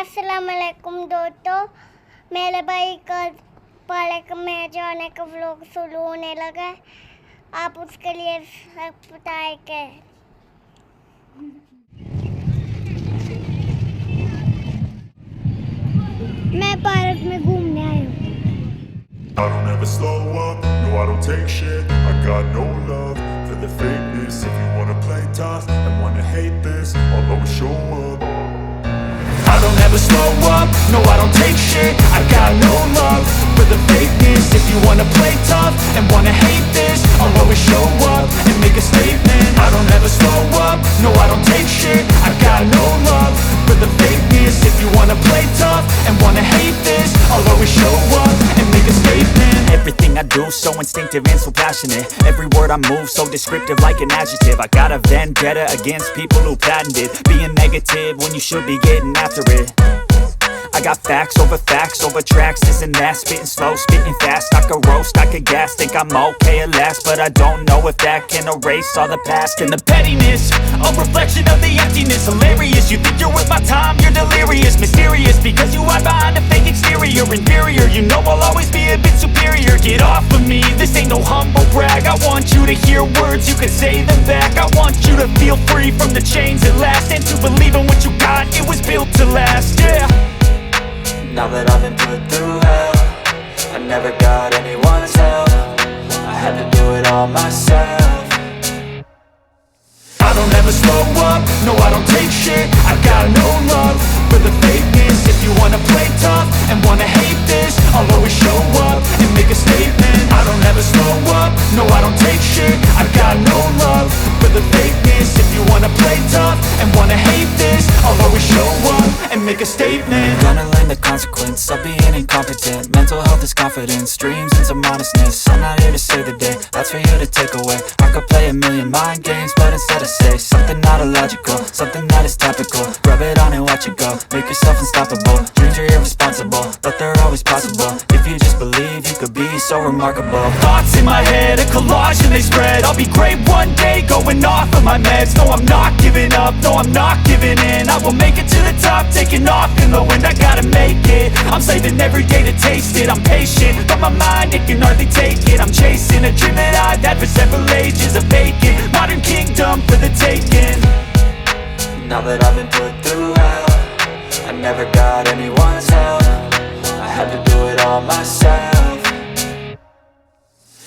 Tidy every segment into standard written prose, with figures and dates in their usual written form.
अस्सलाम वालेकुम दोस्तों, मेरे भाई का पार्क में जाने का व्लॉग शुरू होने लगा है। आप उसके लिए सब बताएं कि मैं पार्क में घूमने आई हूँ। I don't ever slow up, no I don't take shit. I got no love for the fakeness. If you wanna play tough and wanna hate this, I'll always show up. I don't ever slow up, no I don't take shit. I got no love for the fakeness. If you wanna play tough and wanna hate this, I'll always show up and make a statement. I don't ever slow up, no I don't take shit. I got no love for the fakeness. If you wanna play tough and wanna hate this, I'll always show up and make a statement. Everything I do so instinctive and so passionate. Every word I move so descriptive like an adjective. I got a vendetta against people who patented being negative when you should be getting after it. I got facts over tracks, this and that. Spitting slow, spitting fast. I could roast, I could gas. Think I'm okay at last, but I don't know if that can erase all the past. And the pettiness, a reflection of the emptiness. Hilarious, you think you're worth my time, you're delirious. Mysterious, because you hide behind a fake exterior. Inferior, you know I'll always be a bit superior. Get off of me, this ain't no humble brag. I want you to hear words, you can say them back. I want you to feel free from the chains at last, and to believe in what you got, it was built to last, yeah. Now that I've been put through hell, I never got anyone's help. I had to do it all myself. I don't ever slow up, no I don't take shit. I got no love for the fakeness. If you wanna play tough and wanna hate this, I'll always show up and make a statement. I don't ever slow up, no I don't take shit. I got no love for the fakeness. If you wanna play tough and wanna hate this, I'll always show up and make a statement. Gonna learn the consequence of being incompetent. Mental health is confidence, dreams and some honestness. I'm not here to save the day, that's for you to take away. I could play a million mind games, but instead I say something not illogical, something that is topical. Rub it on and watch it go, make yourself unstoppable. Dreams are irresponsible, but they're always possible. If you just believe, you could be so remarkable. Thoughts in my head, a collage and they spread. I'll be great one day, going off of my meds. No, I'm not giving up, no, I'm not giving in. I will make it to the top, taking off in the wind. I gotta make it, I'm saving every day to taste it. I'm patient, but my mind, it can hardly take it. I'm chasing a dream that I've had for several ages. A vacant, modern kingdom for the taking. Now that I've been put through hell, I never got anyone's help. I had to do it all myself.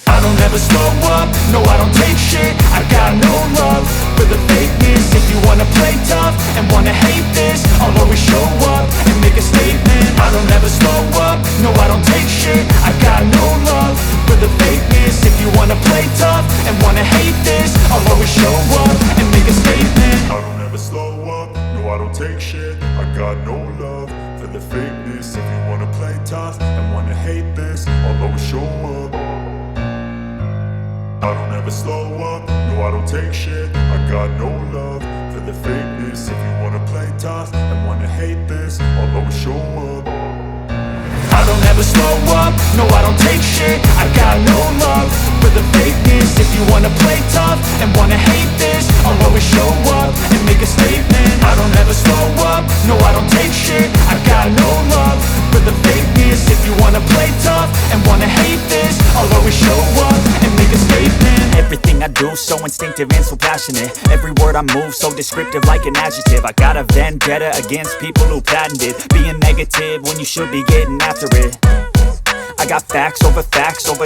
I don't ever slow up, no I don't take shit. I got no love for the fakeness. If you wanna play tough and wanna hate this, I'll always show up and make a statement. I don't ever slow up, no I don't take shit. I got no love for the fakeness. If you wanna play tough and wanna hate this, I'll always show up and make a statement. I don't ever slow up, no I don't take shit. I got no love for the fakeness. If you wanna play tough and wanna hate this, I'll always show up. I don't ever slow up, no I don't take shit. I got no love for the fakeness. If you wanna play tough and wanna hate this, I'll always show up. I don't ever slow up, no I don't take shit. I got no love for the fakeness. If you wanna play tough and wanna hate this, I'll always show up and make a statement. I don't ever slow up, no I don't take shit. I got no love for the fakeness. If you wanna play tough and wanna hate this, I'll always show up and make a statement. Everything I do so instinctive and so passionate. Every word I move so descriptive like an adjective. I got a vendetta against people who patented being negative when you should be getting after it. I got facts over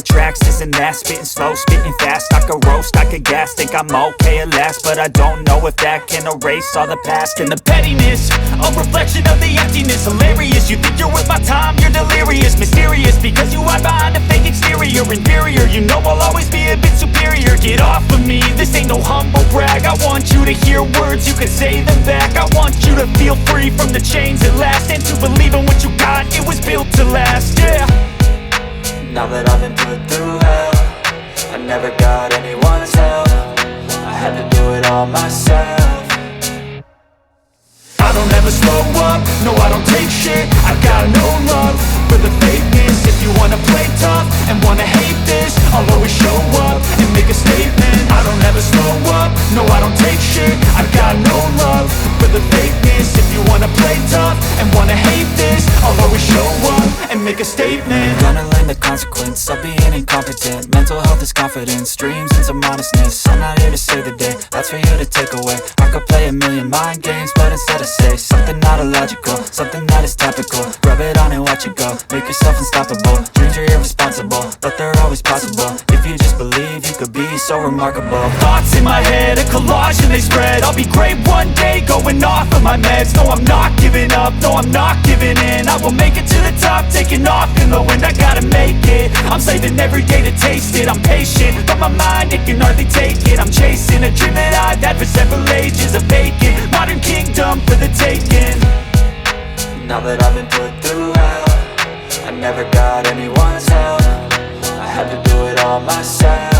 tracks, this and that. Spitting slow, spitting fast. I could roast, I could gas. Think I'm okay at last, but I don't know if that can erase all the past. And the pettiness, a reflection of the emptiness. Hilarious, you think you're worth my time, you're delirious. Mysterious, because you hide behind a fake exterior. Inferior, you know I'll always be a bit superior. Get off of me, this ain't no humble brag. I want you to hear words, you can say them back. I want you to feel free from the chains at last, and to believe in what you got, it was built to last, yeah. Now that I've been put through hell, I never got anyone's help. I had to do it all myself. I don't ever slow up, no I don't take shit. I got no love for the fakeness. If you wanna play tough and wanna hate this, I'll always show up and make a statement. I don't ever slow up, no I don't take shit. I got no love for the fakeness. If you wanna play tough and wanna hate and make a statement. Gonna learn the consequence of being incompetent. Mental health is confidence, dreams into modestness. I'm not here to save the day, that's for you to take away. I could play a million mind games, but instead I say something not illogical, something that is topical. Rub it on and watch it go, make yourself unstoppable. Dreams are irresponsible, but they're always possible. If you just believe, you could be so remarkable. Thoughts in my head, a collage and they spread. I'll be great one day, going off of my meds. No, I'm not giving up, no, I'm not giving in. I will make it to the top, taking off in the wind. I gotta make it, I'm saving every day to taste it. I'm patient, but my mind, it can hardly take it. I'm chasing a dream that I've had for several ages. A vacant, modern kingdom for the taking. Now that I've been put through hell, I never got anyone's help. I had to do it all myself.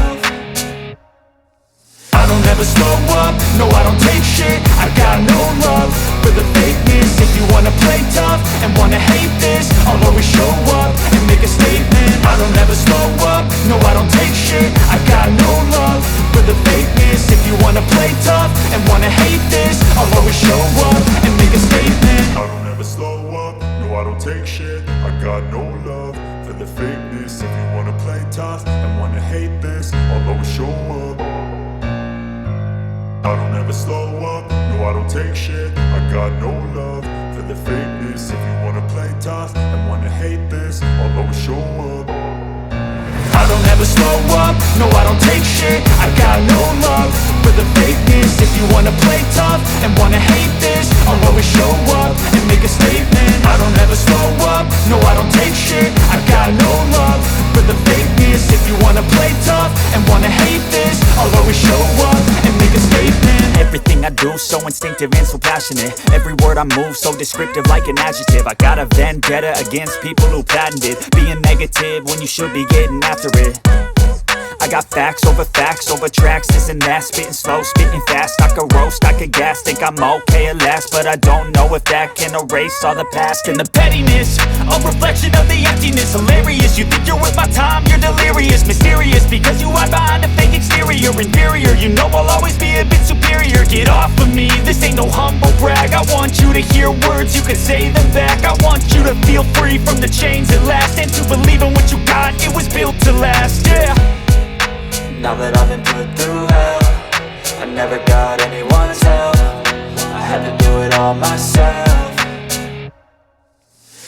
I don't ever slow up, no I don't take shit. I got no love for the fakeness. If you wanna play tough and wanna hate this, I'll always show up and make a statement. I don't ever slow up, no I don't take shit. I got no love for the fakeness. If you wanna play tough and wanna hate this, I'll always show up and make a statement. I don't ever slow up, no I don't take shit. I got no love for the fakeness. If you wanna play tough and wanna hate this, I'll always show up. I don't ever slow up, no I don't take shit. I got no love for the fakeness. If you wanna play tough and wanna hate this, I'll always show up. I don't ever slow up, no I don't take shit. I got no love for the fakeness. If you wanna play tough and wanna hate this, I'll always show up and make a statement. I don't ever slow up, no I don't take shit. I got no love for the fakeness. If you wanna play tough and wanna hate this, I'll always show up and make a statement. Everything I do so instinctive and so passionate. Every word I move so descriptive like an adjective. I got a vendetta against people who patented being negative when you should be getting after it. I got facts over tracks, this and that. Spitting slow, spitting fast. I could roast, I could gas. Think I'm okay at last, but I don't know if that can erase all the past. And the pettiness, a reflection of the emptiness. Hilarious, you think you're worth my time, you're delirious. Mysterious, because you hide behind a fake exterior. Inferior, you know I'll always be a bit superior. Get off of me, this ain't no humble brag. I want you to hear words, you can say them back. I want you to feel free from the chains at last, and to believe in what you got, it was built to last, yeah. Now that I've been put through hell, I never got anyone's help. I had to do it all myself.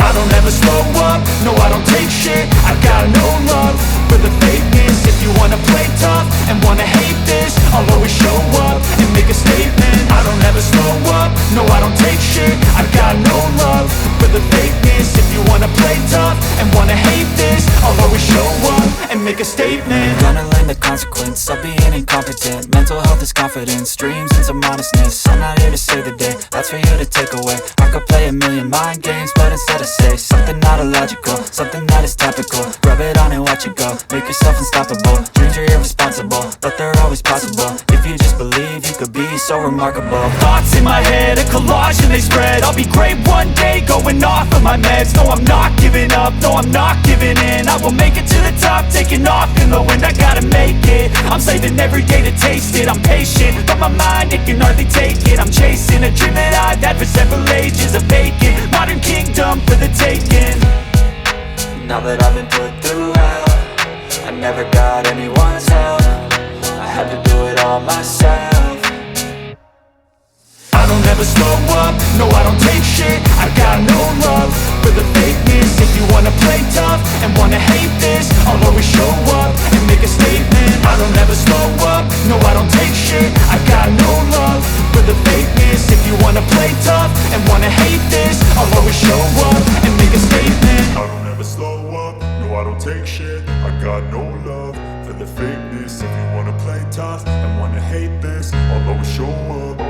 I don't ever slow up, no I don't take shit. I got no love for the fakeness. If you wanna play tough and wanna hate this, I'll always show up and make a statement. I don't ever slow up, no I don't take shit. I got no love for the fakeness. If you wanna play tough and wanna hate this, I'll always show up and make a statement. Gonna learn the consequence of being incompetent. Mental health is confidence, dreams into modestness. I'm not here to save the day, that's for you to take away. I could play a million mind games, but instead I say something not illogical, something that is topical. Rub it on and watch it go, make yourself unstoppable. Dreams are irresponsible, but they're always possible. If you just believe, you could be so remarkable. Thoughts in my head, a collage and they spread. I'll be great one day, going off of my meds. No, I'm not giving up, no, I'm not giving in. I will make it to the top, taking off in the wind. I gotta make it, I'm saving every day to taste it. I'm patient, but my mind, it can hardly take it. I'm chasing a dream that I've had for several ages. A vacant, modern kingdom for the taking. Now that I've been put through hell, I never got anyone's help. I had to do it all myself. I don't ever slow up, no I don't take shit. I got no love for the fakeness. If you wanna play tough and wanna hate this, I'll always show up and make a statement. I don't ever slow up, no I don't take shit. I got no love for the fakeness. If you wanna play tough and wanna hate this, I'll always show up and make a statement. I don't ever slow up, no I don't take shit. I got no love for the fakeness. If you wanna play tough and wanna hate this, I'll always show up.